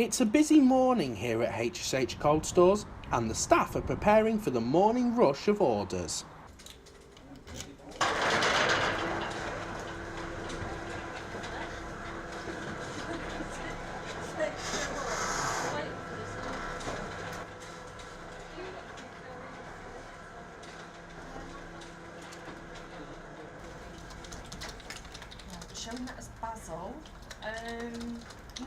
It's a busy morning here at HSH Coldstores, and the staff are preparing for the morning rush of orders. Showing that as Basil.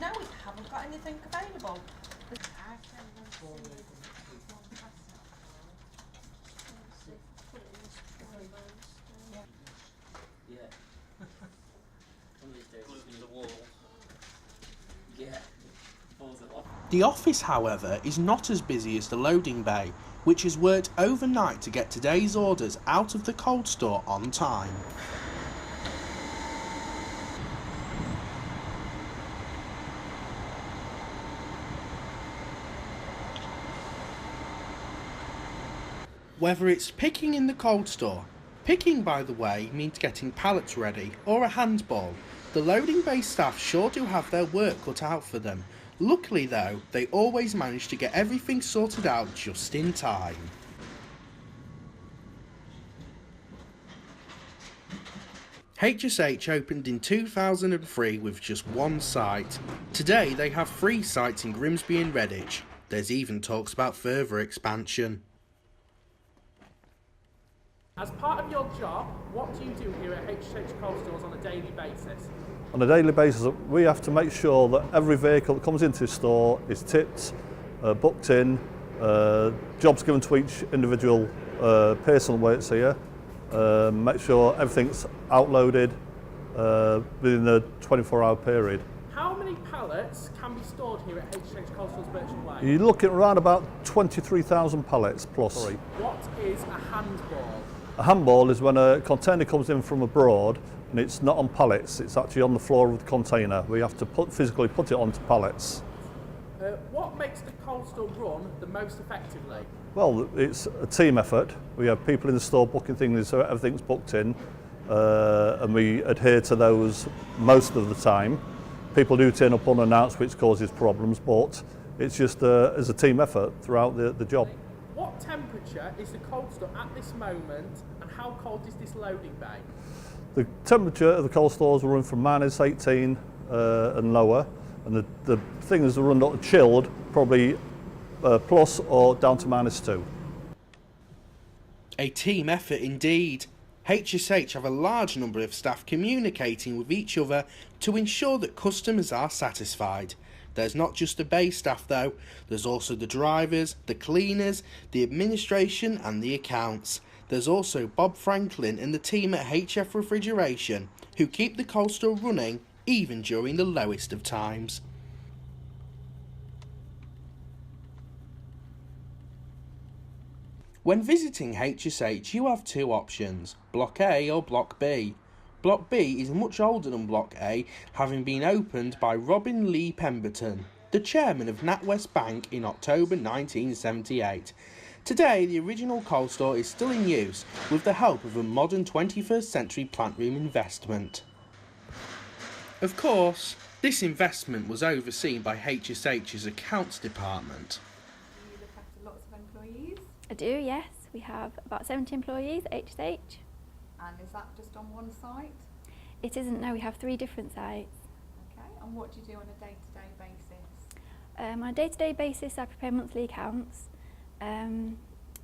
No, we haven't got anything available. The office, however, is not as busy as the loading bay, which has worked overnight to get today's orders out of the cold store on time. Whether it's picking in the cold store, picking by the way means getting pallets ready, or a handball, the loading bay staff sure do have their work cut out for them. Luckily though, they always manage to get everything sorted out just in time. HSH opened in 2003 with just one site. Today they have 3 sites in Grimsby and Redditch. There's even talks about further expansion. As part of your job, what do you do here at HSH Coldstores on a daily basis? On a daily basis, we have to make sure that every vehicle that comes into the store is tipped, booked in, jobs given to each individual person that works here, make sure everything's outloaded within the 24-hour period. How many pallets can be stored here at HSH Coldstores Bircham Way? You're looking at around about 23,000 pallets plus. What is a handball? A handball is when a container comes in from abroad and it's not on pallets, it's actually on the floor of the container. We have to physically put it onto pallets. What makes the cold store run the most effectively? Well, it's a team effort. We have people in the store booking things so everything's booked in, and we adhere to those most of the time. People do turn up unannounced, which causes problems, but it's just as a team effort throughout the job. What temperature is the cold store at this moment, and how cold is this loading bay? The temperature of the cold stores will run from -18 and lower, and the things that run chilled probably plus or down to -2. A team effort indeed. HSH have a large number of staff communicating with each other to ensure that customers are satisfied. There's not just the bay staff though, there's also the drivers, the cleaners, the administration and the accounts. There's also Bob Franklin and the team at HF Refrigeration who keep the cold store running even during the lowest of times. When visiting HSH you have 2 options, Block A or Block B. Block B is much older than Block A, having been opened by Robin Lee Pemberton, the chairman of NatWest Bank in October 1978. Today the original cold store is still in use with the help of a modern 21st century plant room investment. Of course, this investment was overseen by HSH's accounts department. Do you look after lots of employees? I do, yes. We have about 70 employees at HSH. And is that just on one site? It isn't, no, we have 3 different sites. Okay, and what do you do on a day-to-day basis? On a day-to-day basis I prepare monthly accounts.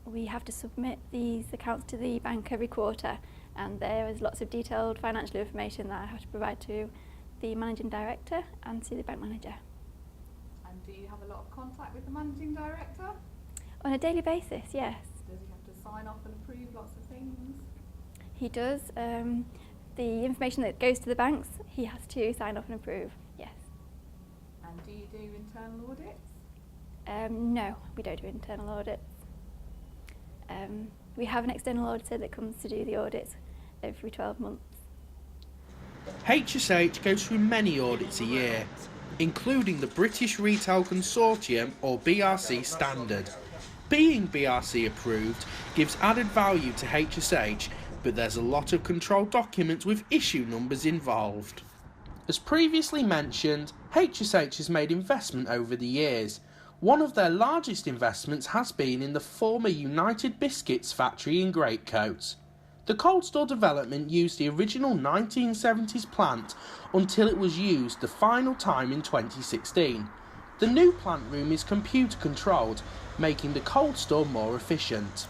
We have to submit these accounts to the bank every quarter, and there is lots of detailed financial information that I have to provide to the managing director and to the bank manager. And do you have a lot of contact with the managing director? On a daily basis, yes. Does he have to sign off and approve lots of things? He does. The information that goes to the banks, he has to sign off and approve, yes. And do you do internal audits? No, we don't do internal audits. We have an external auditor that comes to do the audits every 12 months. HSH goes through many audits a year, including the British Retail Consortium or BRC standard. Being BRC approved gives added value to HSH, but there's a lot of control documents with issue numbers involved. As previously mentioned, HSH has made investment over the years. One of their largest investments has been in the former United Biscuits factory in Greatcoat. The cold store development used the original 1970s plant until it was used the final time in 2016. The new plant room is computer controlled, making the cold store more efficient.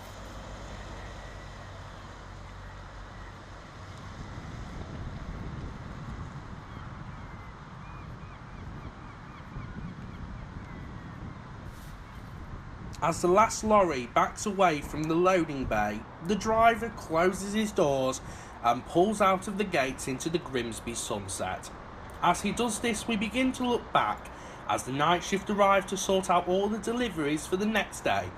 As the last lorry backs away from the loading bay, the driver closes his doors and pulls out of the gates into the Grimsby sunset. As he does this, we begin to look back as the night shift arrive to sort out all the deliveries for the next day.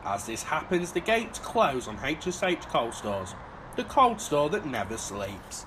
As this happens, the gates close on HSH Coldstores, the cold store that never sleeps.